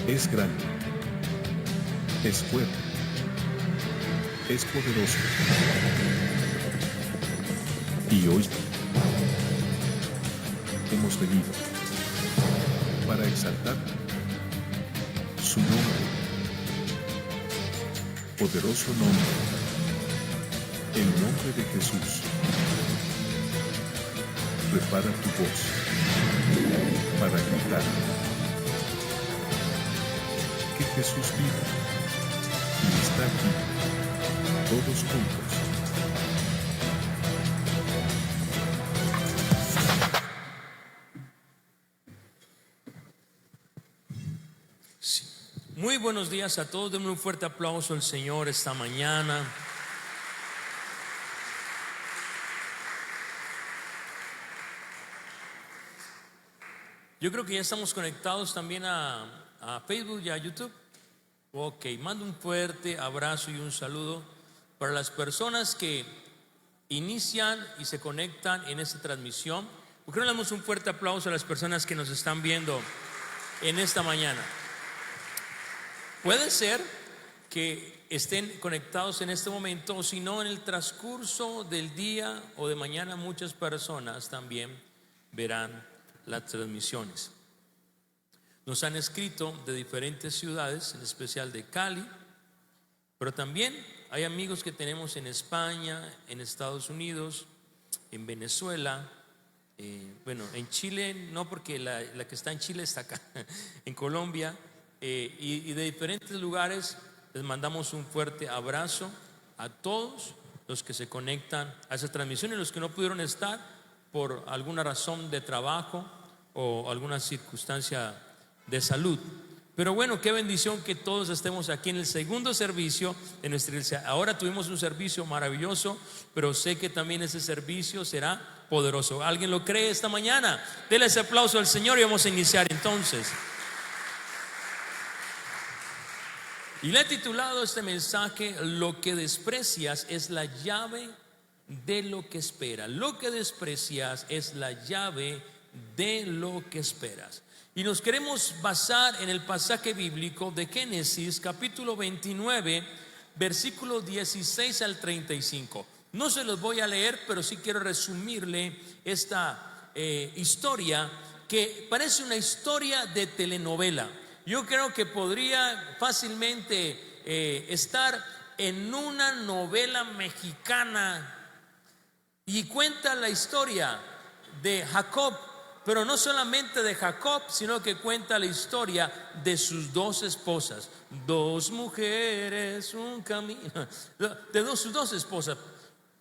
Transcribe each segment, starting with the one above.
Es grande, es fuerte, es poderoso. Y hoy hemos venido para exaltar su nombre, poderoso nombre, el nombre de Jesús. Prepara tu voz para gritar que Jesús vive y está aquí, todos juntos. Sí. Muy buenos días a todos, denme un fuerte aplauso al Señor esta mañana. Yo creo que ya estamos conectados también a Facebook y a YouTube. Ok, mando un fuerte abrazo y un saludo para las personas que inician y se conectan en esta transmisión. ¿Por qué no le damos un fuerte aplauso a las personas que nos están viendo en esta mañana? Puede ser que estén conectados en este momento, o si no, en el transcurso del día o de mañana, muchas personas también verán las transmisiones. Nos han escrito de diferentes ciudades, en especial de Cali, pero también hay amigos que tenemos en España, en Estados Unidos, en Venezuela, en Chile no, porque la que está en Chile está acá, en Colombia, y de diferentes lugares. Les mandamos un fuerte abrazo a todos los que se conectan a esa transmisión y los que no pudieron estar por alguna razón de trabajo o alguna circunstancia de salud. Pero bueno, qué bendición que todos estemos aquí en el segundo servicio de nuestra iglesia. Ahora tuvimos un servicio maravilloso, pero sé que también ese servicio será poderoso. ¿Alguien lo cree esta mañana? Denle ese aplauso al Señor y vamos a iniciar entonces. Y le he titulado este mensaje: lo que desprecias es la llave de lo que esperas. Lo que desprecias es la llave de lo que esperas. Y nos queremos basar en el pasaje bíblico de Génesis capítulo 29, versículos 16 al 35. No se los voy a leer, pero sí quiero resumirle esta historia que parece una historia de telenovela. Yo creo que podría fácilmente estar en una novela mexicana, y cuenta la historia de Jacob, pero no solamente de Jacob, sino que cuenta la historia de sus dos esposas, dos mujeres, un camino, de sus dos esposas.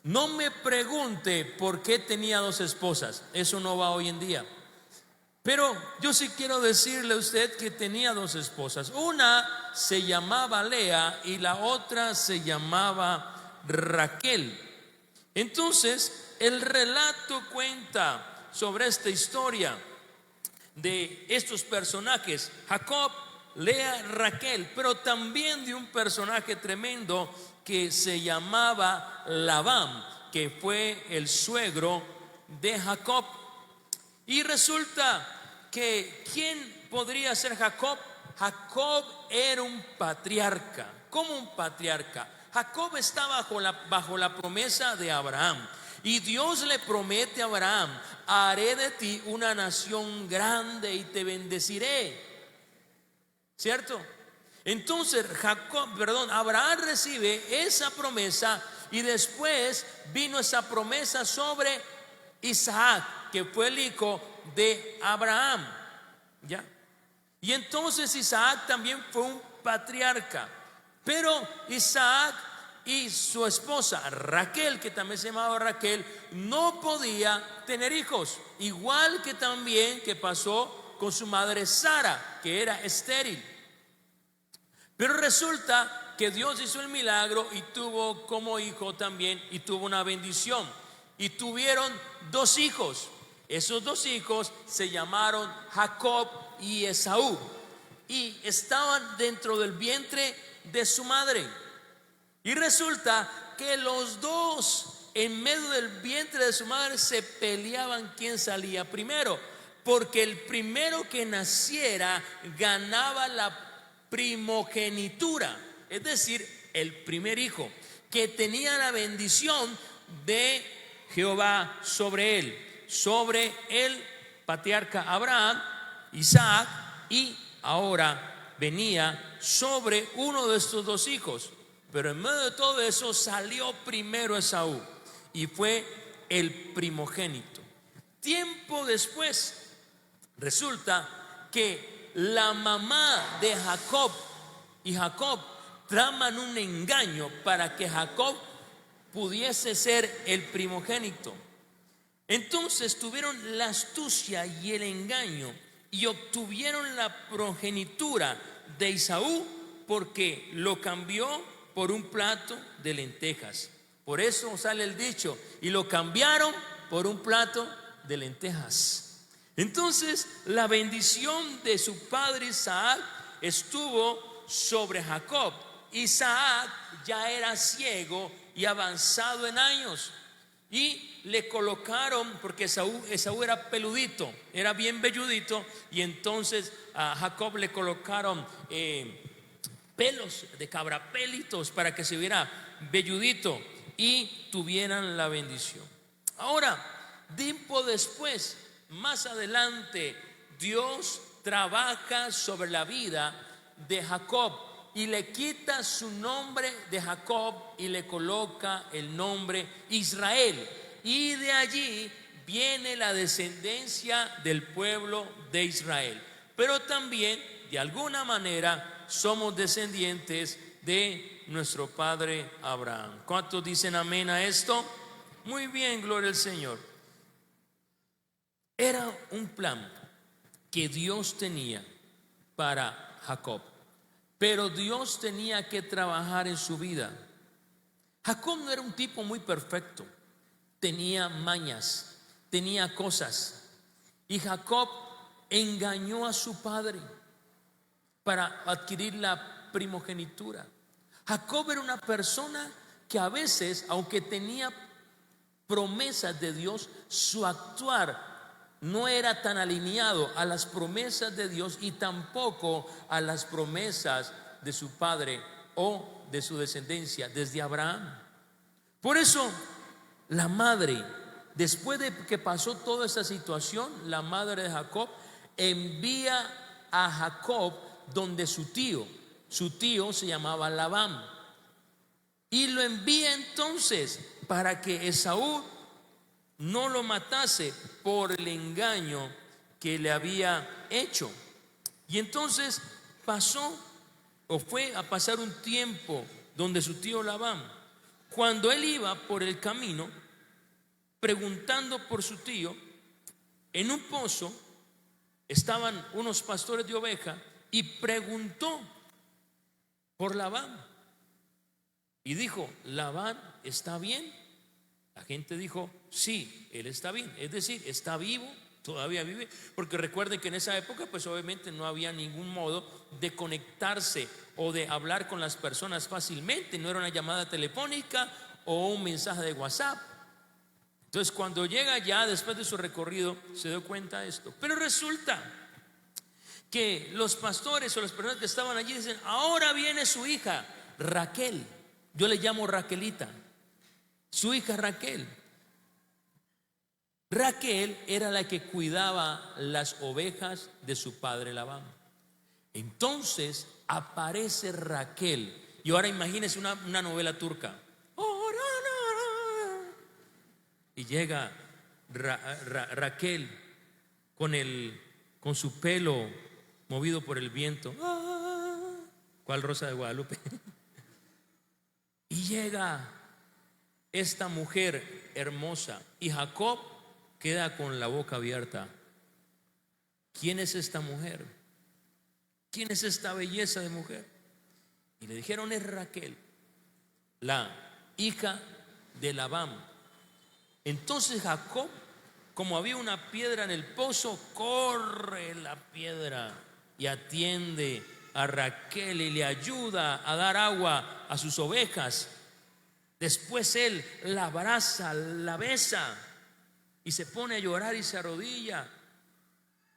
No me pregunte por qué tenía dos esposas, eso no va hoy en día. Pero yo sí quiero decirle a usted que tenía dos esposas. Una se llamaba Lea y la otra se llamaba Raquel. Entonces, el relato cuenta sobre esta historia de estos personajes: Jacob, Lea, Raquel, pero también de un personaje tremendo que se llamaba Labán, que fue el suegro de Jacob. Y resulta que ¿quién podría ser Jacob? Jacob era un patriarca. ¿Cómo un patriarca? Jacob está bajo la promesa de Abraham. Y Dios le promete a Abraham: haré de ti una nación grande y te bendeciré. ¿Cierto? Entonces Abraham recibe esa promesa, y después vino esa promesa sobre Isaac, que fue el hijo de Abraham. ¿Ya? Y entonces Isaac también fue un patriarca. Pero Isaac y su esposa Raquel, que también se llamaba Raquel, no podía tener hijos, igual que también que pasó con su madre Sara, que era estéril. Pero resulta que Dios hizo el milagro y tuvo como hijo también, y tuvo una bendición, y tuvieron dos hijos. Esos dos hijos se llamaron Jacob y Esaú, y estaban dentro del vientre de su madre. Y resulta que los dos, en medio del vientre de su madre, se peleaban quién salía primero, porque el primero que naciera ganaba la primogenitura, es decir, el primer hijo, que tenía la bendición de Jehová sobre él, sobre el patriarca Abraham, Isaac, y ahora venía sobre uno de estos dos hijos. Pero en medio de todo eso salió primero Esaú y fue el primogénito. Tiempo después resulta que la mamá de Jacob y Jacob traman un engaño para que Jacob pudiese ser el primogénito. Entonces tuvieron la astucia y el engaño y obtuvieron la progenitura de Esaú, porque lo cambió por un plato de lentejas. Por eso sale el dicho: y lo cambiaron por un plato de lentejas. Entonces la bendición de su padre Isaac estuvo sobre Jacob. Isaac ya era ciego y avanzado en años, y le colocaron, porque Esaú era peludito, era bien velludito, y entonces a Jacob le colocaron pelos de cabra, pelitos, para que se viera velludito y tuvieran la bendición. Ahora, tiempo después, más adelante, Dios trabaja sobre la vida de Jacob y le quita su nombre de Jacob y le coloca el nombre Israel, y de allí viene la descendencia del pueblo de Israel. Pero también, de alguna manera, somos descendientes de nuestro padre Abraham. ¿Cuántos dicen amén a esto? Muy bien, gloria al Señor. Era un plan que Dios tenía para Jacob, pero Dios tenía que trabajar en su vida. Jacob no era un tipo muy perfecto, tenía mañas, tenía cosas, y Jacob engañó a su padre para adquirir la primogenitura. Jacob era una persona que a veces, aunque tenía promesas de Dios, su actuar no era tan alineado a las promesas de Dios y tampoco a las promesas de su padre o de su descendencia desde Abraham. Por eso la madre, después de que pasó toda esa situación, la madre de Jacob envía a Jacob donde su tío se llamaba Labán, y lo envía entonces para que Esaú no lo matase por el engaño que le había hecho. Y entonces fue a pasar un tiempo donde su tío Labán. Cuando él iba por el camino preguntando por su tío, en un pozo estaban unos pastores de oveja, y preguntó por Labán y dijo: ¿Labán está bien? La gente dijo: sí, él está bien, es decir, está vivo, todavía vive. Porque recuerden que en esa época pues obviamente no había ningún modo de conectarse o de hablar con las personas fácilmente, no era una llamada telefónica o un mensaje de WhatsApp. Entonces cuando llega ya después de su recorrido se dio cuenta de esto. Pero resulta que los pastores o las personas que estaban allí dicen: ahora viene su hija Raquel, yo le llamo Raquelita, su hija Raquel. Raquel era la que cuidaba las ovejas de su padre Labán. Entonces aparece Raquel, y ahora imagínense una novela turca, y llega Raquel con su pelo movido por el viento. ¿Cuál Rosa de Guadalupe? Y llega esta mujer hermosa, y Jacob queda con la boca abierta. ¿Quién es esta mujer? ¿Quién es esta belleza de mujer? Y le dijeron: es Raquel, la hija de Labán. Entonces Jacob, como había una piedra en el pozo, corre la piedra y atiende a Raquel y le ayuda a dar agua a sus ovejas. Después él la abraza, la besa y se pone a llorar y se arrodilla.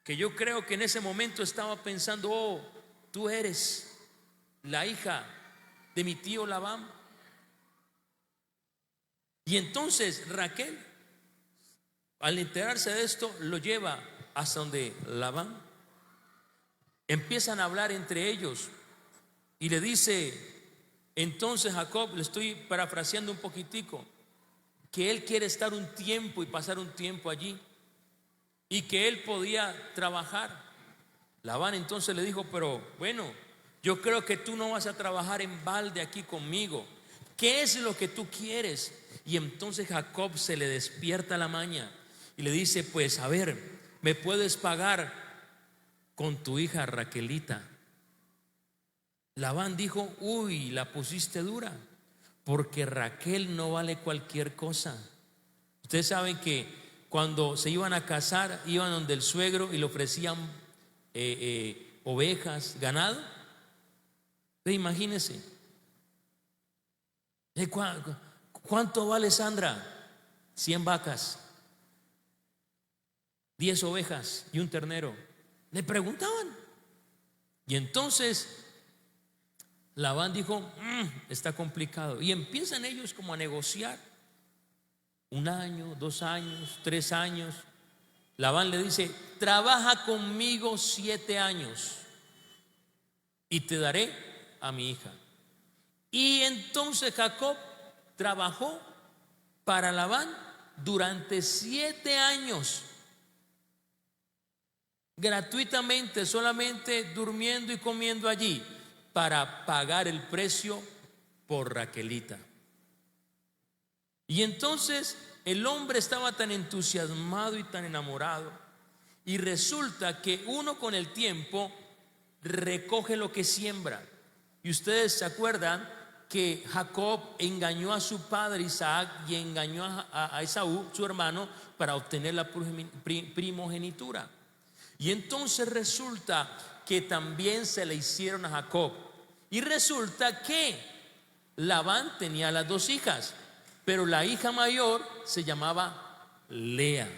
Que yo creo que en ese momento estaba pensando: oh, tú eres la hija de mi tío Labán. Y entonces Raquel, al enterarse de esto, lo lleva hasta donde Labán. Empiezan a hablar entre ellos y le dice entonces Jacob, le estoy parafraseando un poquitico, que él quiere estar un tiempo y pasar un tiempo allí y que él podía trabajar. Labán entonces le dijo, pero bueno, yo creo que tú no vas a trabajar en balde aquí conmigo. ¿Qué es lo que tú quieres? Y entonces Jacob se le despierta la maña y le dice, pues a ver, ¿me puedes pagar con tu hija Raquelita? Labán dijo, uy, la pusiste dura, porque Raquel no vale cualquier cosa. Ustedes saben que cuando se iban a casar, iban donde el suegro y le ofrecían ovejas, ganado. Imagínense. ¿Cuánto vale Sandra? 100 vacas, 10 ovejas y un ternero. Le preguntaban. Y entonces Labán dijo, está complicado. Y empiezan ellos como a negociar. 1 año, 2 años, 3 años. Labán le dice, trabaja conmigo 7 años y te daré a mi hija. Y entonces Jacob trabajó para Labán durante 7 años, gratuitamente, solamente durmiendo y comiendo allí, para pagar el precio por Raquelita. Y entonces el hombre estaba tan entusiasmado y tan enamorado, y resulta que uno con el tiempo recoge lo que siembra. Y ustedes se acuerdan que Jacob engañó a su padre Isaac y engañó a Esaú, su hermano, para obtener la primogenitura. Y entonces resulta que también se le hicieron a Jacob. Y resulta que Labán tenía las 2 hijas, pero la hija mayor se llamaba Lea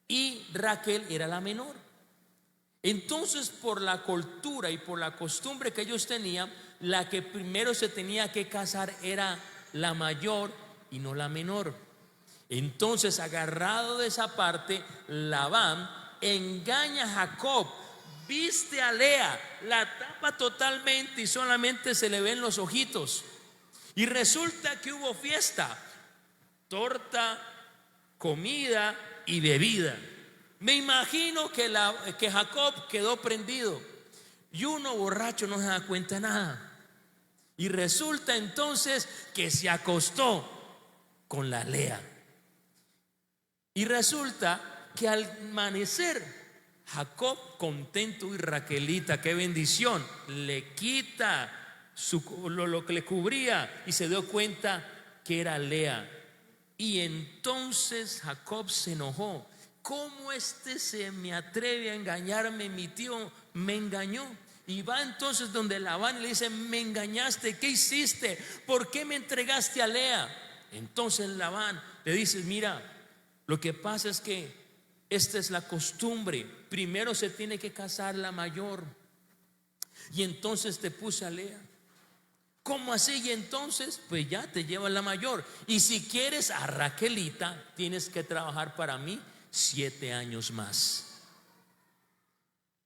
y Raquel era la menor. Entonces, por la cultura y por la costumbre que ellos tenían, la que primero se tenía que casar era la mayor y no la menor. Entonces, agarrado de esa parte, Labán engaña a Jacob, viste a Lea, la tapa totalmente y solamente se le ven los ojitos. Y resulta que hubo fiesta, torta, comida y bebida. Me imagino que Jacob quedó prendido y uno borracho no se da cuenta de nada. Y resulta entonces que se acostó con la Lea. Y resulta que al amanecer Jacob contento, y Raquelita, qué bendición, le quita lo que le cubría y se dio cuenta que era Lea. Y entonces Jacob se enojó. ¿Cómo se me atreve a engañarme? Mi tío me engañó. Y va entonces donde Labán y le dice, me engañaste, ¿qué hiciste? ¿Por qué me entregaste a Lea? Entonces Labán le dice, mira, lo que pasa es que esta es la costumbre, primero se tiene que casar la mayor, y entonces te puse a Lea. ¿Cómo así? Y entonces pues ya te lleva la mayor, y si quieres a Raquelita tienes que trabajar para mí 7 años más.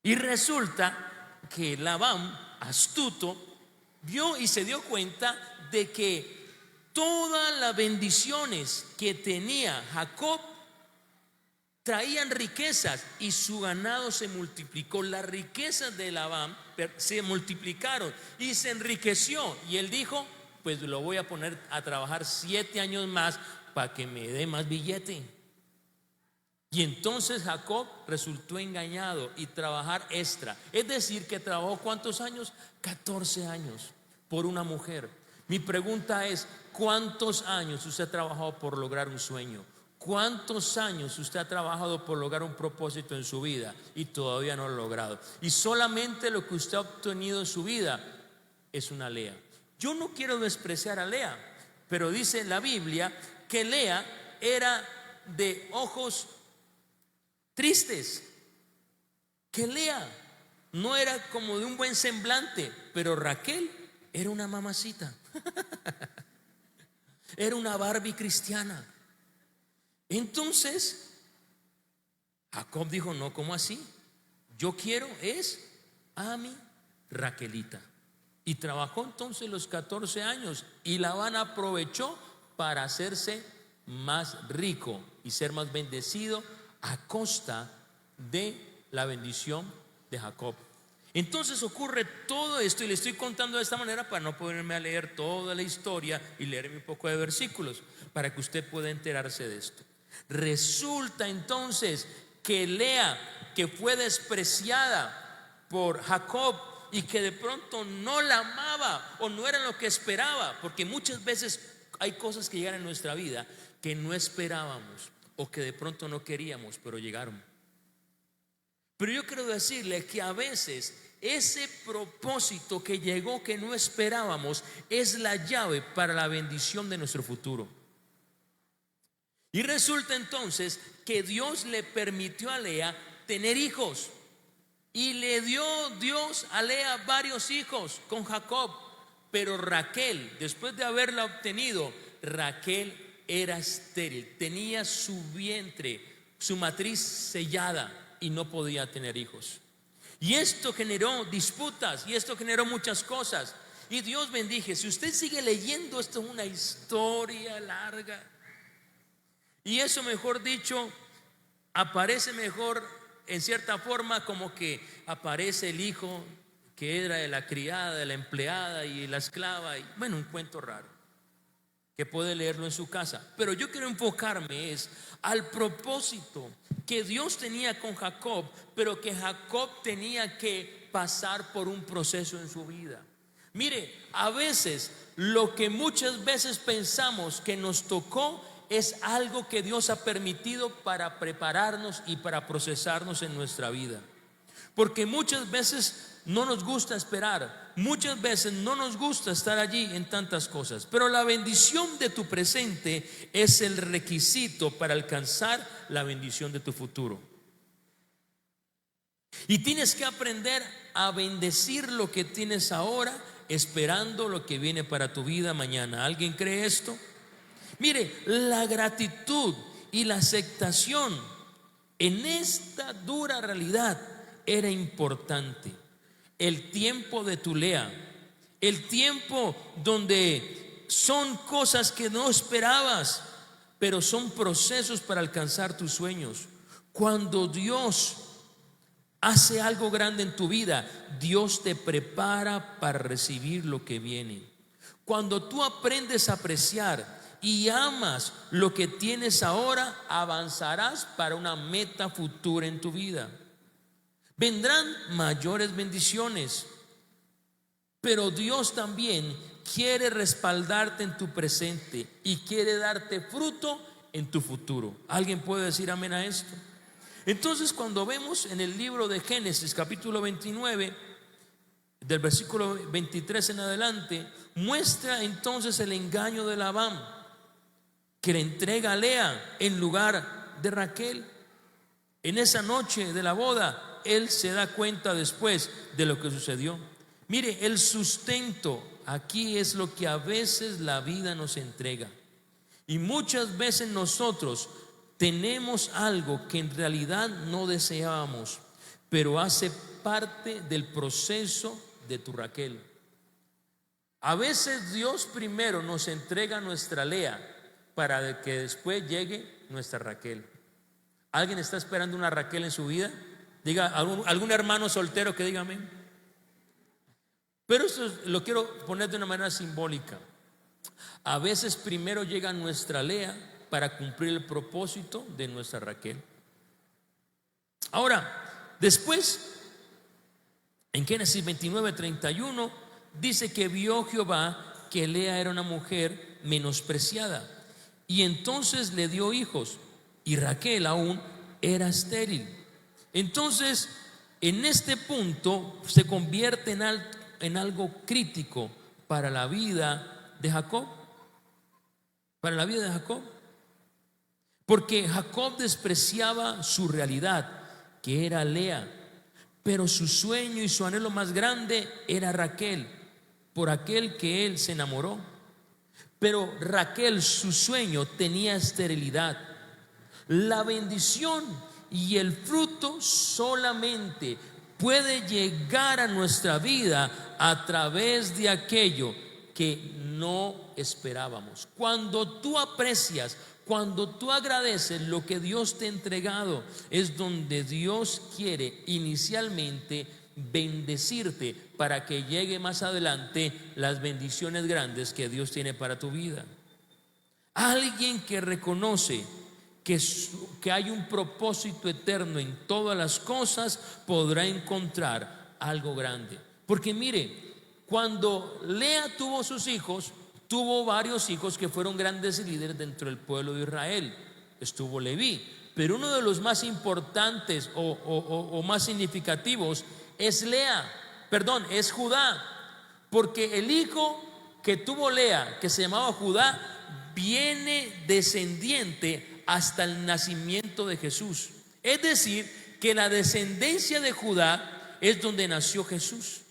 Y resulta que Labán, astuto, vio y se dio cuenta de que todas las bendiciones que tenía Jacob traían riquezas y su ganado se multiplicó. Las riquezas de Labán se multiplicaron y se enriqueció. Y él dijo, pues lo voy a poner a trabajar 7 años más para que me dé más billete. Y entonces Jacob resultó engañado y trabajar extra. Es decir, que trabajó ¿cuántos años? 14 años por una mujer. Mi pregunta es, ¿cuántos años usted ha trabajado por lograr un sueño? ¿Cuántos años usted ha trabajado por lograr un propósito en su vida y todavía no lo ha logrado? Y solamente lo que usted ha obtenido en su vida es una Lea. Yo no quiero despreciar a Lea, pero dice la Biblia que Lea era de ojos tristes, que Lea no era como de un buen semblante, pero Raquel era una mamacita. Era una Barbie cristiana. Entonces Jacob dijo: no, ¿cómo así? Yo quiero es a mi Raquelita. Y trabajó entonces los 14 años y Labán aprovechó para hacerse más rico y ser más bendecido a costa de la bendición de Jacob. Entonces ocurre todo esto, y le estoy contando de esta manera para no ponerme a leer toda la historia y leerme un poco de versículos, para que usted pueda enterarse de esto. Resulta entonces que Lea, que fue despreciada por Jacob y que de pronto no la amaba o no era lo que esperaba, porque muchas veces hay cosas que llegan en nuestra vida que no esperábamos o que de pronto no queríamos, pero llegaron. Pero yo quiero decirle que a veces ese propósito que llegó, que no esperábamos, es la llave para la bendición de nuestro futuro. Y resulta entonces que Dios le permitió a Lea tener hijos, y le dio Dios a Lea varios hijos con Jacob. Pero Raquel, después de haberla obtenido, Raquel era estéril, tenía su vientre, su matriz sellada, y no podía tener hijos. Y esto generó disputas, y esto generó muchas cosas. Y Dios bendije. Si usted sigue leyendo, esto es una historia larga. Y eso, mejor dicho, aparece mejor en cierta forma, como que aparece el hijo que era de la criada, de la empleada y la esclava, y bueno, un cuento raro que puede leerlo en su casa. Pero yo quiero enfocarme es al propósito que Dios tenía con Jacob, pero que Jacob tenía que pasar por un proceso en su vida. Mire, a veces lo que muchas veces pensamos que nos tocó es algo que Dios ha permitido para prepararnos y para procesarnos en nuestra vida. Porque muchas veces no nos gusta esperar, muchas veces no nos gusta estar allí en tantas cosas, pero la bendición de tu presente es el requisito para alcanzar la bendición de tu futuro. Y tienes que aprender a bendecir lo que tienes ahora, esperando lo que viene para tu vida mañana. ¿Alguien cree esto? Mire, la gratitud y la aceptación en esta dura realidad era importante. El tiempo de tu Lea, el tiempo donde son cosas que no esperabas, pero son procesos para alcanzar tus sueños. Cuando Dios hace algo grande en tu vida, Dios te prepara para recibir lo que viene. Cuando tú aprendes a apreciar y amas lo que tienes ahora, avanzarás para una meta futura en tu vida. Vendrán mayores bendiciones, pero Dios también quiere respaldarte en tu presente y quiere darte fruto en tu futuro. ¿Alguien puede decir amén a esto? Entonces, cuando vemos en el libro de Génesis capítulo 29, del versículo 23 en adelante, muestra entonces el engaño de Labán, que le entrega a Lea en lugar de Raquel. En esa noche de la boda, él se da cuenta después de lo que sucedió. Mire, el sustento aquí es lo que a veces la vida nos entrega. Y muchas veces nosotros tenemos algo que en realidad no deseábamos, pero hace parte del proceso de tu Raquel. A veces Dios primero nos entrega nuestra Lea para que después llegue nuestra Raquel. ¿Alguien está esperando una Raquel en su vida? Diga, algún hermano soltero que diga amén. Pero esto lo quiero poner de una manera simbólica. A veces primero llega nuestra Lea para cumplir el propósito de nuestra Raquel. Ahora, después, en Génesis 29:31 dice que vio Jehová que Lea era una mujer menospreciada, y entonces le dio hijos, y Raquel aún era estéril. Entonces, en este punto se convierte en algo crítico para la vida de Jacob. Para la vida de Jacob. Porque Jacob despreciaba su realidad, que era Lea, pero su sueño y su anhelo más grande era Raquel, por aquel que él se enamoró. Pero Raquel, su sueño tenía esterilidad. La bendición y el fruto solamente puede llegar a nuestra vida a través de aquello que no esperábamos. Cuando tú aprecias, cuando tú agradeces lo que Dios te ha entregado, es donde Dios quiere inicialmente bendecirte para que llegue más adelante las bendiciones grandes que Dios tiene para tu vida. Alguien que reconoce que hay un propósito eterno en todas las cosas podrá encontrar algo grande. Porque mire, cuando Lea tuvo sus hijos, tuvo varios hijos que fueron grandes líderes dentro del pueblo de Israel. Estuvo Leví, pero uno de los más importantes o más significativos es es Judá, porque el hijo que tuvo Lea, que se llamaba Judá, viene descendiente hasta el nacimiento de Jesús. Es decir, que la descendencia de Judá es donde nació Jesús.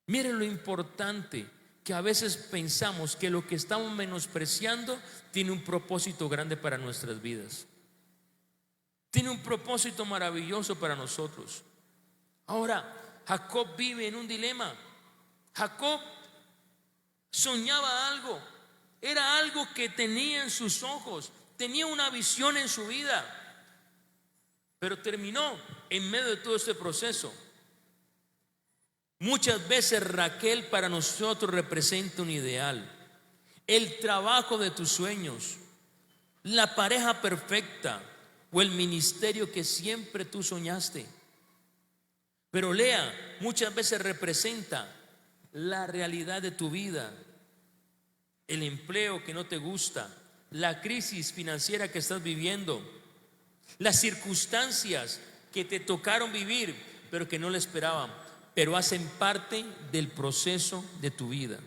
Miren lo importante, que a veces pensamos que lo que estamos menospreciando tiene un propósito grande para nuestras vidas. Tiene un propósito maravilloso para nosotros. Ahora, Jacob vive en un dilema. Jacob soñaba algo, era algo que tenía en sus ojos, tenía una visión en su vida, pero terminó en medio de todo este proceso. Muchas veces Raquel para nosotros representa un ideal, el trabajo de tus sueños, la pareja perfecta o el ministerio que siempre tú soñaste. Pero Lea muchas veces representa la realidad de tu vida, el empleo que no te gusta, la crisis financiera que estás viviendo, las circunstancias que te tocaron vivir pero que no le esperaban, pero hacen parte del proceso de tu vida.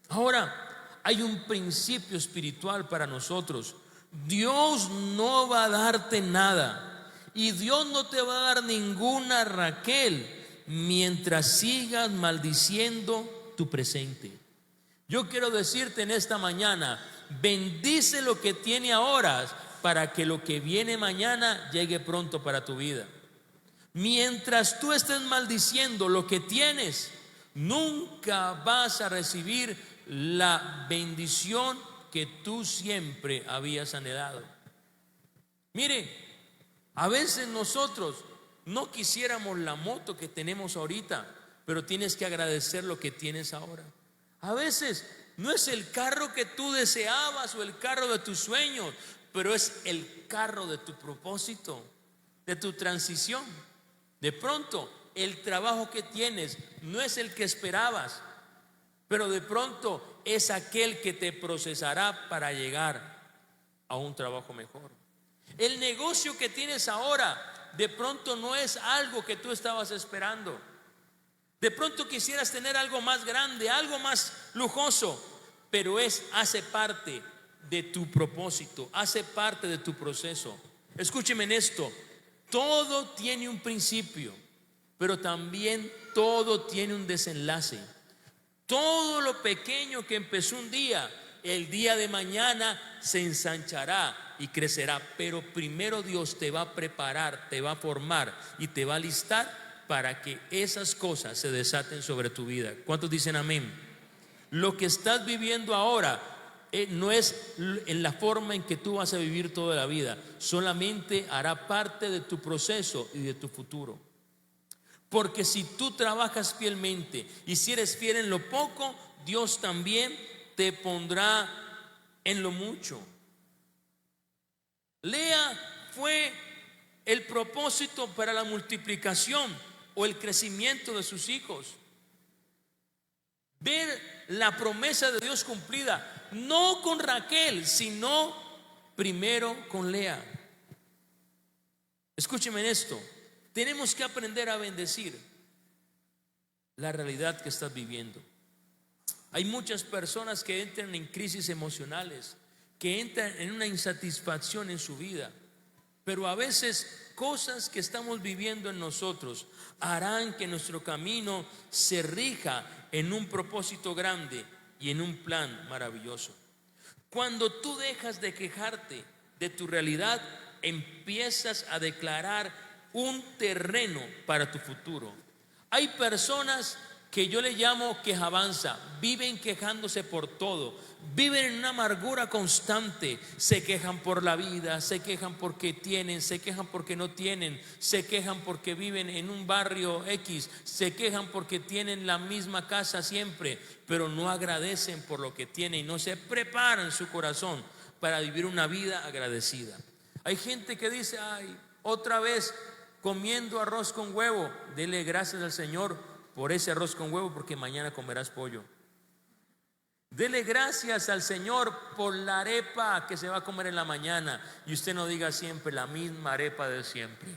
Ahora, hay un principio espiritual para nosotros. Dios no va a darte nada y Dios no te va a dar ninguna Raquel mientras sigas maldiciendo tu presente. Yo quiero decirte en esta mañana, bendice lo que tiene ahora para que lo que viene mañana llegue pronto para tu vida. Mientras tú estés maldiciendo lo que tienes, nunca vas a recibir la bendición que tú siempre habías anhelado. Mire, a veces nosotros no quisiéramos la moto que tenemos ahorita, pero tienes que agradecer lo que tienes ahora. A veces no es el carro que tú deseabas o el carro de tus sueños, pero es el carro de tu propósito, de tu transición. De pronto el trabajo que tienes no es el que esperabas, pero de pronto es aquel que te procesará para llegar a un trabajo mejor. El negocio que tienes ahora de pronto no es algo que tú estabas esperando. De pronto quisieras tener algo más grande, algo más lujoso, pero hace parte de tu propósito, hace parte de tu proceso. Escúcheme en esto. Todo tiene un principio, pero también todo tiene un desenlace. Todo lo pequeño que empezó un día, el día de mañana se ensanchará y crecerá. Pero primero Dios te va a preparar, te va a formar y te va a alistar para que esas cosas se desaten sobre tu vida. ¿Cuántos dicen amén? Lo que estás viviendo ahora no es en la forma en que tú vas a vivir toda la vida, solamente hará parte de tu proceso y de tu futuro. Porque si tú trabajas fielmente y si eres fiel en lo poco, Dios también te pondrá en lo mucho. Lea fue el propósito para la multiplicación o el crecimiento de sus hijos. Ver la promesa de Dios cumplida, no con Raquel, sino primero con Lea. Escúcheme en esto, tenemos que aprender a bendecir la realidad que estás viviendo. Hay muchas personas que entran en crisis emocionales, que entran en una insatisfacción en su vida, Pero a veces cosas que estamos viviendo en nosotros harán que nuestro camino se rija en un propósito grande y en un plan maravilloso. Cuando tú dejas de quejarte de tu realidad, empiezas a declarar un terreno para tu futuro. Hay personas que yo le llamo quejabanza, viven quejándose por todo, viven en una amargura constante, se quejan por la vida, se quejan porque tienen, se quejan porque no tienen, se quejan porque viven en un barrio X, se quejan porque tienen la misma casa siempre, pero no agradecen por lo que tienen y no se preparan su corazón para vivir una vida agradecida. Hay gente que dice: ay, otra vez comiendo arroz con huevo. Dele gracias al Señor por ese arroz con huevo, porque mañana comerás pollo. Dele gracias al Señor por la arepa que se va a comer en la mañana, y usted no diga siempre la misma arepa de siempre.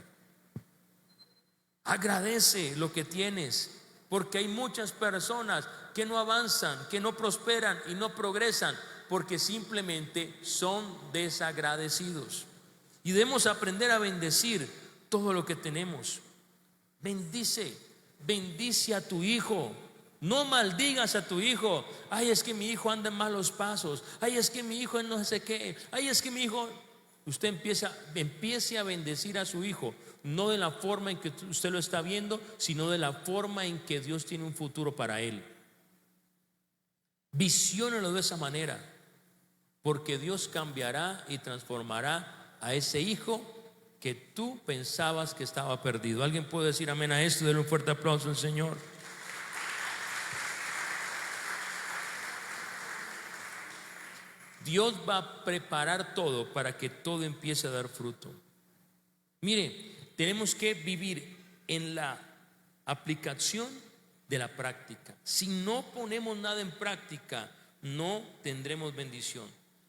Agradece lo que tienes, porque hay muchas personas que no avanzan, que no prosperan y no progresan porque simplemente son desagradecidos. Y debemos aprender a bendecir todo lo que tenemos. Bendice a tu hijo. No maldigas a tu hijo. Ay, es que mi hijo anda en malos pasos. Ay, es que mi hijo no sé qué. Ay, es que mi hijo. Usted empiece a bendecir a su hijo, no de la forma en que usted lo está viendo, sino de la forma en que Dios tiene un futuro para él. Visiónalo de esa manera, porque Dios cambiará y transformará a ese hijo que tú pensabas que estaba perdido. ¿Alguien puede decir amén a esto? Denle un fuerte aplauso al Señor. Dios va a preparar todo para que todo empiece a dar fruto. Mire, tenemos que vivir en la aplicación de la práctica. Si no ponemos nada en práctica, no tendremos bendición.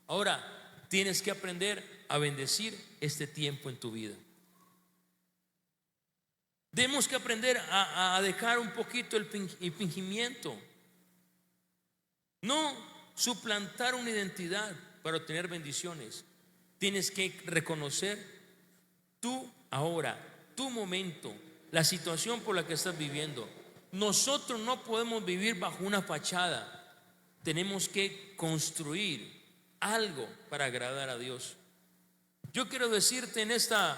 Ahora, tienes que aprender a bendecir este tiempo en tu vida. Tenemos que aprender a dejar un poquito el fingimiento. No suplantar una identidad para obtener bendiciones. Tienes que reconocer tú ahora, tu momento, la situación por la que estás viviendo. Nosotros no podemos vivir bajo una fachada. Tenemos que construir algo para agradar a Dios. Yo quiero decirte en esta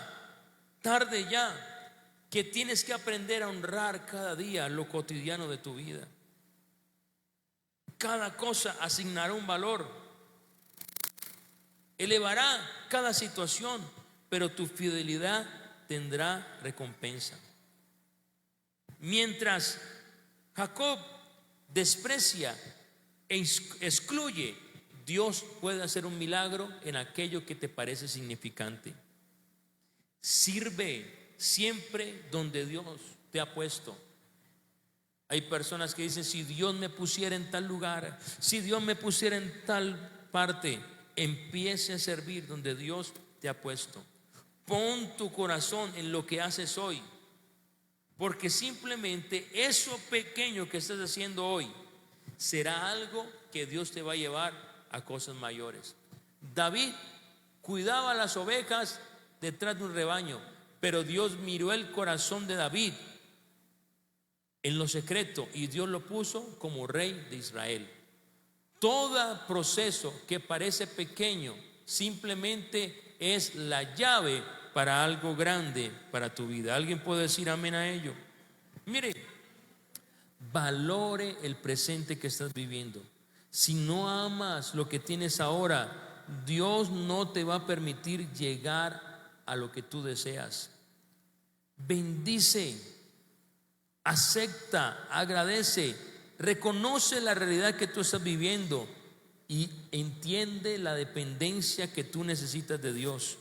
tarde ya que tienes que aprender a honrar cada día lo cotidiano de tu vida. Cada cosa asignará un valor, elevará cada situación, pero tu fidelidad tendrá recompensa. Mientras Jacob desprecia e excluye, Dios puede hacer un milagro en aquello que te parece significante. Sirve siempre donde Dios te ha puesto. Hay personas que dicen: si Dios me pusiera en tal lugar, si Dios me pusiera en tal parte. Empiece a servir donde Dios te ha puesto. Pon tu corazón en lo que haces hoy, porque simplemente eso pequeño que estás haciendo hoy será algo que Dios te va a llevar a cosas mayores. David cuidaba las ovejas detrás de un rebaño, pero Dios miró el corazón de David en lo secreto y Dios lo puso como rey de Israel. Todo proceso que parece pequeño simplemente es la llave para algo grande para tu vida. ¿Alguien puede decir amén a ello? Mire, valore el presente que estás viviendo. Si no amas lo que tienes ahora, Dios no te va a permitir llegar a lo que tú deseas. Bendice, acepta, agradece, reconoce la realidad que tú estás viviendo y entiende la dependencia que tú necesitas de Dios.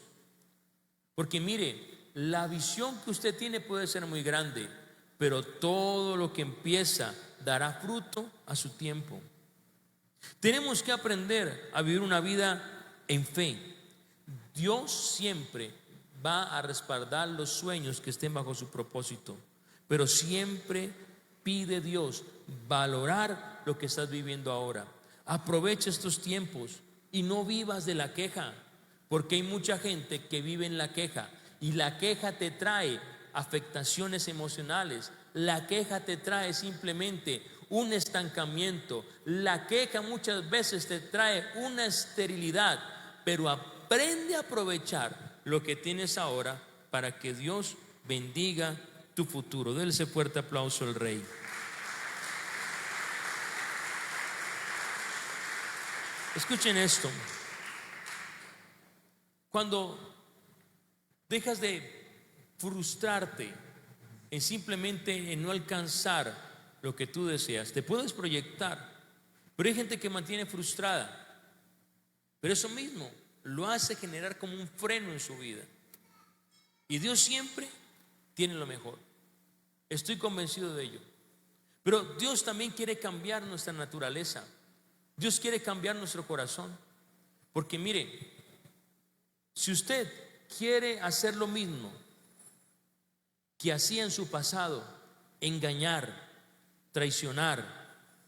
Porque mire, la visión que usted tiene puede ser muy grande, pero todo lo que empieza dará fruto a su tiempo. Tenemos que aprender a vivir una vida en fe. Dios siempre va a respaldar los sueños que estén bajo su propósito, pero siempre pide Dios valorar lo que estás viviendo ahora. Aprovecha estos tiempos y no vivas de la queja. Porque hay mucha gente que vive en la queja, y la queja te trae afectaciones emocionales. La queja te trae simplemente un estancamiento. La queja muchas veces te trae una esterilidad. Pero aprende a aprovechar lo que tienes ahora para que Dios bendiga tu futuro. Denle ese fuerte aplauso al Rey. Escuchen esto. Cuando dejas de frustrarte en no alcanzar lo que tú deseas, te puedes proyectar, pero hay gente que mantiene frustrada, pero eso mismo lo hace generar como un freno en su vida. Y Dios siempre tiene lo mejor, estoy convencido de ello. Pero Dios también quiere cambiar nuestra naturaleza. Dios quiere cambiar nuestro corazón. Porque mire, si usted quiere hacer lo mismo que hacía en su pasado, engañar, traicionar,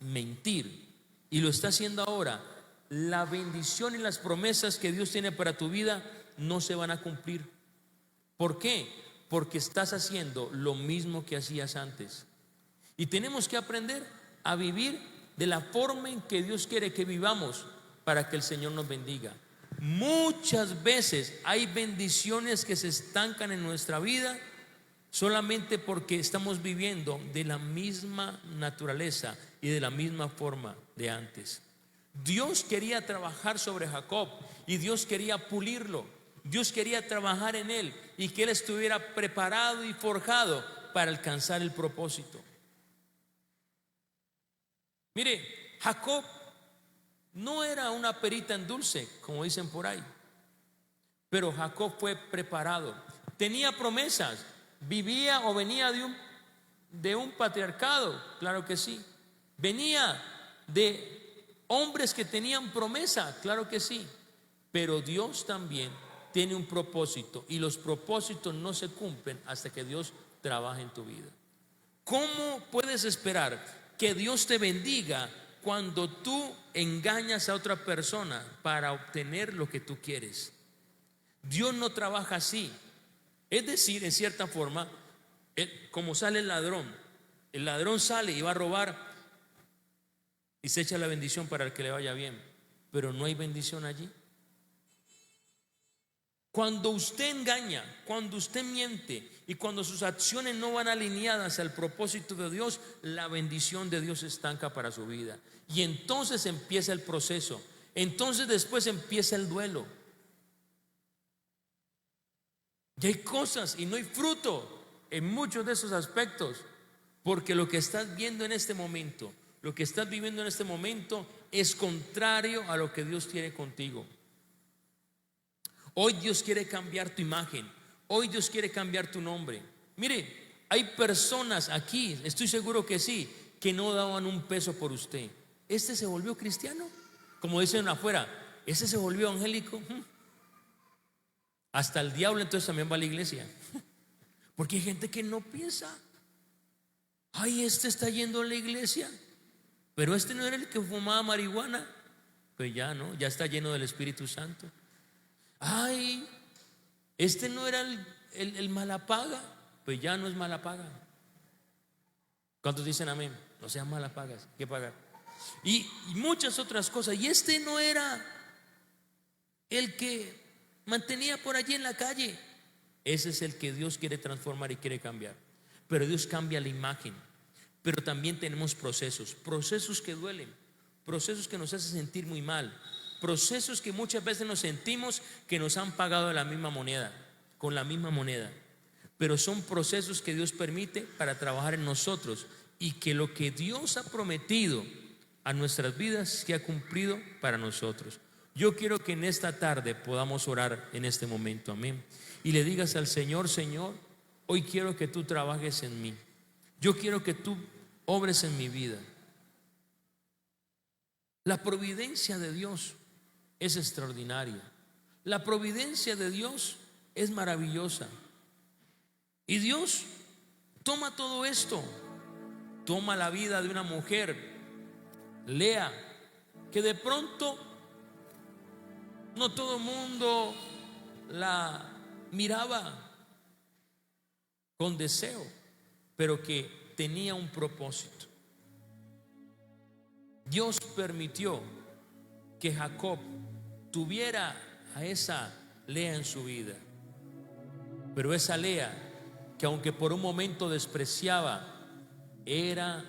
mentir, y lo está haciendo ahora, la bendición y las promesas que Dios tiene para tu vida no se van a cumplir. ¿Por qué? Porque estás haciendo lo mismo que hacías antes. Y tenemos que aprender a vivir de la forma en que Dios quiere que vivamos para que el Señor nos bendiga. Muchas veces hay bendiciones que se estancan en nuestra vida solamente porque estamos viviendo de la misma naturaleza y de la misma forma de antes. Dios quería trabajar sobre Jacob y Dios quería pulirlo. Dios quería trabajar en él y que él estuviera preparado y forjado para alcanzar el propósito. Mire, Jacob no era una perita en dulce, como dicen por ahí, pero Jacob fue preparado. Tenía promesas, vivía o venía de un patriarcado, claro que sí. Venía de hombres que tenían promesa, claro que sí. Pero Dios también tiene un propósito, y los propósitos no se cumplen hasta que Dios trabaje en tu vida. ¿Cómo puedes esperar que Dios te bendiga cuando tú engañas a otra persona para obtener lo que tú quieres? Dios no trabaja así. Es decir, en cierta forma, como sale el ladrón sale y va a robar y se echa la bendición para el que le vaya bien, pero no hay bendición allí. Cuando usted engaña, cuando usted miente y cuando sus acciones no van alineadas al propósito de Dios, la bendición de Dios se estanca para su vida. Y entonces empieza el proceso. Entonces después empieza el duelo. Y hay cosas y no hay fruto en muchos de esos aspectos, porque lo que estás viendo en este momento, lo que estás viviendo en este momento es contrario a lo que Dios quiere contigo. Hoy Dios quiere cambiar tu imagen. Hoy Dios quiere cambiar tu nombre. Mire, hay personas aquí, estoy seguro que sí, que no daban un peso por usted. ¿Este se volvió cristiano? Como dicen afuera, ¿este se volvió evangélico? Hasta el diablo entonces también va a la iglesia. Porque hay gente que no piensa, ay, este está yendo a la iglesia, pero este no era el que fumaba marihuana. Pues ya no, ya está lleno del Espíritu Santo. Ay, este no era el malapaga, pues ya no es malapaga. ¿Cuántos dicen amén? No sean malapagas, hay que pagar. Y muchas otras cosas. Y este no era el que mantenía por allí en la calle. Ese es el que Dios quiere transformar y quiere cambiar. Pero Dios cambia la imagen. Pero también tenemos procesos que duelen, procesos que nos hacen sentir muy mal, procesos que muchas veces nos sentimos que nos han pagado de la misma moneda, con la misma moneda. Pero son procesos que Dios permite para trabajar en nosotros, y que lo que Dios ha prometido a nuestras vidas se ha cumplido para nosotros. Yo quiero que en esta tarde podamos orar en este momento, amén. Y le digas al Señor: Señor, hoy quiero que tú trabajes en mí. Yo quiero que tú obres en mi vida. La providencia de Dios es extraordinaria. La providencia de Dios es maravillosa. Y Dios toma todo esto. Toma la vida de una mujer, Lea, que de pronto no todo el mundo la miraba con deseo, pero que tenía un propósito. Dios permitió que Jacob tuviera a esa Lea en su vida, pero esa Lea, que aunque por un momento despreciaba, era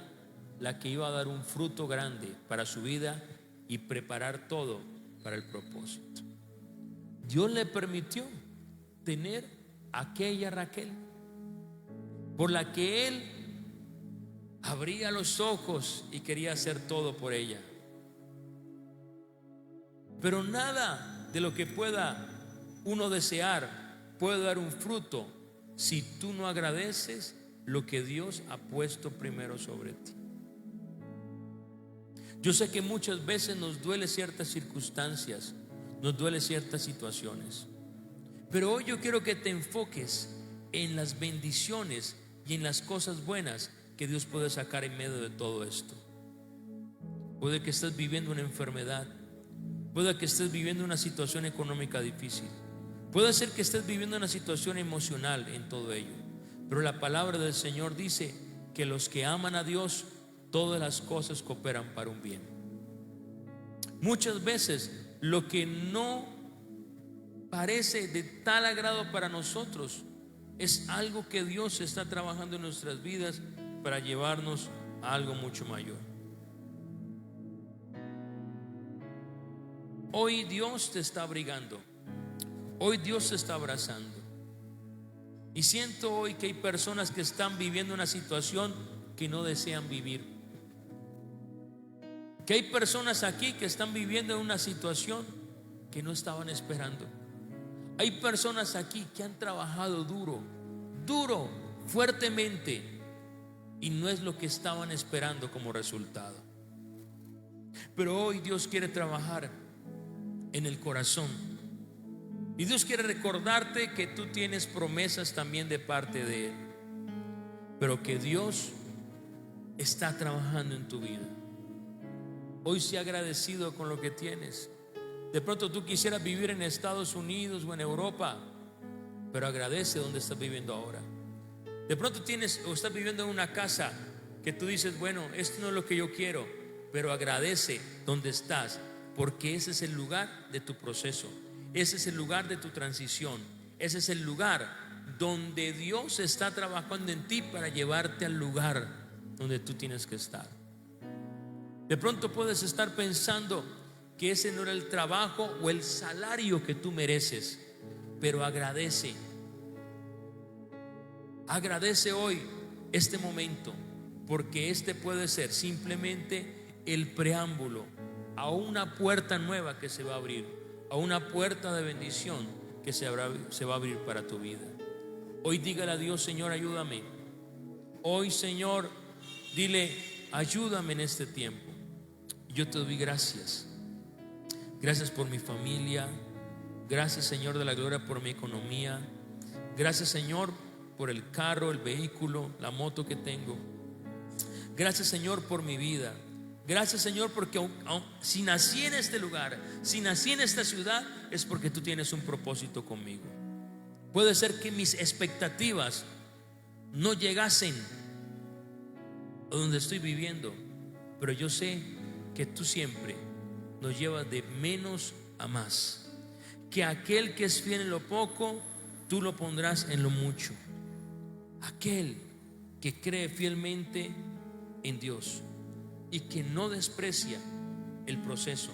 la que iba a dar un fruto grande para su vida y preparar todo para el propósito. Dios le permitió tener aquella Raquel por la que él abría los ojos y quería hacer todo por ella. Pero nada de lo que pueda uno desear puede dar un fruto si tú no agradeces lo que Dios ha puesto primero sobre ti. Yo sé que muchas veces nos duele ciertas circunstancias, nos duele ciertas situaciones, pero hoy yo quiero que te enfoques en las bendiciones y en las cosas buenas que Dios puede sacar en medio de todo esto. Puede que estés viviendo una enfermedad, puede que estés viviendo una situación económica difícil, puede ser que estés viviendo una situación emocional en todo ello, pero la palabra del Señor dice que los que aman a Dios, todas las cosas cooperan para un bien. Muchas veces lo que no parece de tal agrado para nosotros es algo que Dios está trabajando en nuestras vidas para llevarnos a algo mucho mayor. Hoy Dios te está abrigando, hoy Dios te está abrazando, y siento hoy que hay personas que están viviendo una situación que no desean vivir, que hay personas aquí que están viviendo una situación que no estaban esperando. Hay personas aquí que han trabajado duro, fuertemente, y no es lo que estaban esperando como resultado. Pero hoy Dios quiere trabajar en el corazón, y Dios quiere recordarte que tú tienes promesas también de parte de Él, pero que Dios está trabajando en tu vida. Hoy sea agradecido con lo que tienes. De pronto tú quisieras vivir en Estados Unidos o en Europa, pero agradece donde estás viviendo ahora. De pronto tienes o estás viviendo en una casa que tú dices, bueno, esto no es lo que yo quiero, pero agradece donde estás, porque ese es el lugar de tu proceso, ese es el lugar de tu transición, ese es el lugar donde Dios está trabajando en ti para llevarte al lugar donde tú tienes que estar. De pronto puedes estar pensando que ese no era el trabajo o el salario que tú mereces, pero agradece hoy este momento, porque este puede ser simplemente el preámbulo a una puerta nueva que se va a abrir, a una puerta de bendición que se va a abrir para tu vida. Hoy dígale a Dios, Señor, ayúdame. Hoy, Señor, dile, ayúdame en este tiempo. Yo te doy gracias. Gracias por mi familia. Gracias, Señor de la gloria, por mi economía. Gracias, Señor, por el carro, el vehículo, la moto que tengo. Gracias, Señor, por mi vida. Gracias, Señor, porque si nací en este lugar, si nací en esta ciudad, es porque tú tienes un propósito conmigo. Puede ser que mis expectativas no llegasen a donde estoy viviendo, pero yo sé que tú siempre nos llevas de menos a más, que aquel que es fiel en lo poco, tú lo pondrás en lo mucho. Aquel que cree fielmente en Dios y que no desprecia el proceso,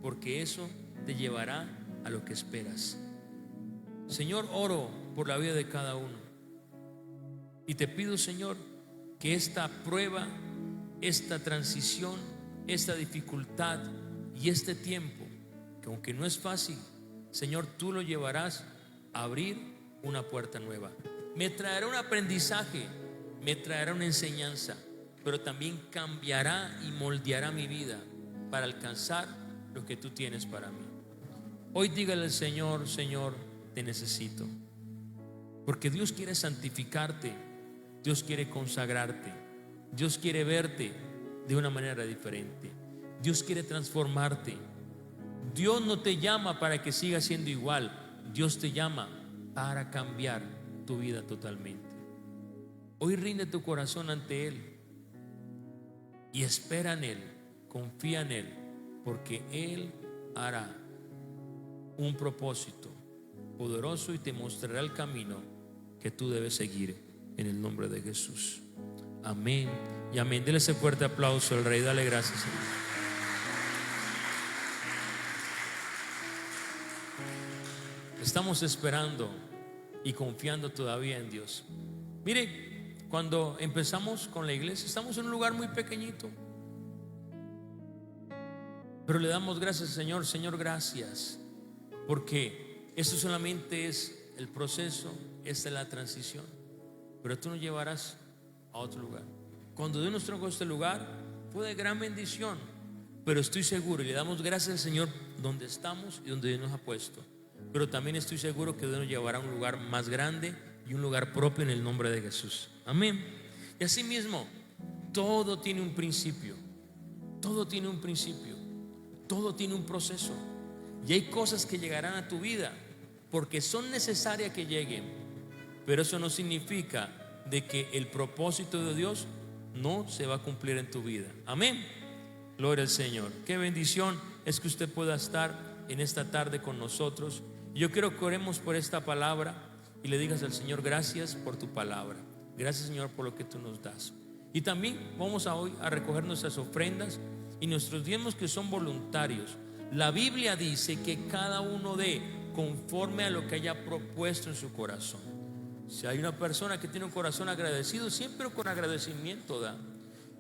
porque eso te llevará a lo que esperas. Señor, oro por la vida de cada uno, y te pido, Señor, que esta prueba, esta transición, esta dificultad y este tiempo, que aunque no es fácil, Señor, tú lo llevarás a abrir una puerta nueva. Me traerá un aprendizaje, me traerá una enseñanza, pero también cambiará y moldeará mi vida para alcanzar lo que tú tienes para mí. Hoy dígale al Señor, Señor, te necesito, porque Dios quiere santificarte, Dios quiere consagrarte, Dios quiere verte de una manera diferente, Dios quiere transformarte. Dios no te llama para que sigas siendo igual, Dios te llama para cambiar tu vida totalmente. Hoy rinde tu corazón ante Él y espera en Él, confía en Él, porque Él hará un propósito poderoso y te mostrará el camino que tú debes seguir en el nombre de Jesús. Amén y amén. Dele ese fuerte aplauso al Rey. Dale gracias, Señor. Estamos esperando y confiando todavía en Dios. Mire, cuando empezamos con la iglesia, estamos en un lugar muy pequeñito, pero le damos gracias al Señor. Señor, gracias, porque esto solamente es el proceso, esta es la transición, pero tú nos llevarás a otro lugar. Cuando Dios nos trajo a este lugar, fue de gran bendición, pero estoy seguro, y le damos gracias al Señor donde estamos y donde Dios nos ha puesto, pero también estoy seguro que Dios nos llevará a un lugar más grande y un lugar propio en el nombre de Jesús. Amén. Y así mismo, todo tiene un principio, todo tiene un principio, todo tiene un proceso, y hay cosas que llegarán a tu vida porque son necesarias que lleguen, pero eso no significa de que el propósito de Dios no se va a cumplir en tu vida. Amén. Gloria al Señor. Qué bendición es que usted pueda estar en esta tarde con nosotros. Yo quiero que oremos por esta palabra y le digas al Señor: gracias por tu palabra, gracias, Señor, por lo que tú nos das. Y también vamos hoy a recoger nuestras ofrendas y nuestros diezmos, que son voluntarios. La Biblia dice que cada uno dé conforme a lo que haya propuesto en su corazón. Si hay una persona que tiene un corazón agradecido, siempre con agradecimiento da.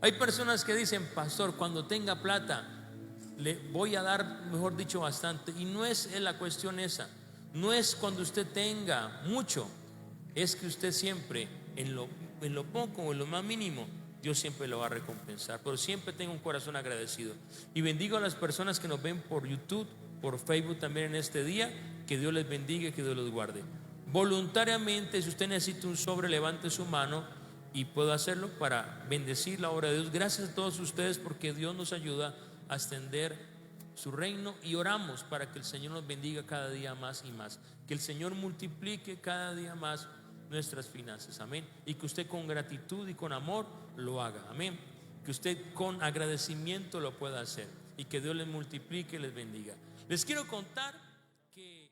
Hay personas que dicen: pastor, cuando tenga plata le voy a dar, mejor dicho, bastante. Y no es la cuestión esa, no es cuando usted tenga mucho, es que usted siempre en lo poco o en lo más mínimo, Dios siempre lo va a recompensar. Pero siempre tenga un corazón agradecido. Y bendigo a las personas que nos ven por YouTube, por Facebook también en este día. Que Dios les bendiga y que Dios los guarde. Voluntariamente, si usted necesita un sobre, levante su mano y puedo hacerlo para bendecir la obra de Dios. Gracias a todos ustedes, porque Dios nos ayuda a extender su reino, y oramos para que el Señor nos bendiga cada día más y más, que el Señor multiplique cada día más nuestras finanzas. Amén. Y que usted con gratitud y con amor lo haga. Amén. Que usted con agradecimiento lo pueda hacer, y que Dios les multiplique y les bendiga. Les quiero contar que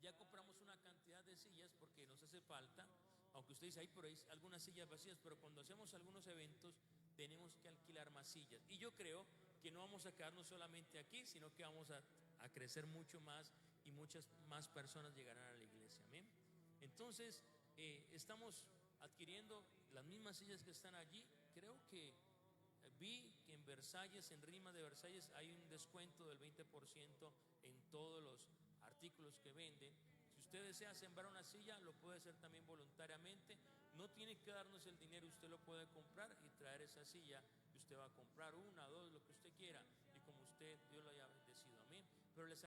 ya compramos una cantidad de sillas porque nos hace falta. Aunque usted dice: ay, pero hay algunas sillas vacías, pero cuando hacemos algunos eventos tenemos que alquilar más sillas. Y yo creo que no vamos a quedarnos solamente aquí, sino que vamos a crecer mucho más, y muchas más personas llegarán a la iglesia. Amén. Entonces estamos adquiriendo las mismas sillas que están allí. Creo que vi que en Versalles, en Rima de Versalles, hay un descuento del 20% en todos los artículos que venden. Si usted desea sembrar una silla, lo puede hacer también voluntariamente. No tiene que darnos el dinero, usted lo puede comprar y traer esa silla. Y usted va a comprar una, dos, lo que usted quiera, y como usted, Dios lo haya bendecido. Amén. Pero les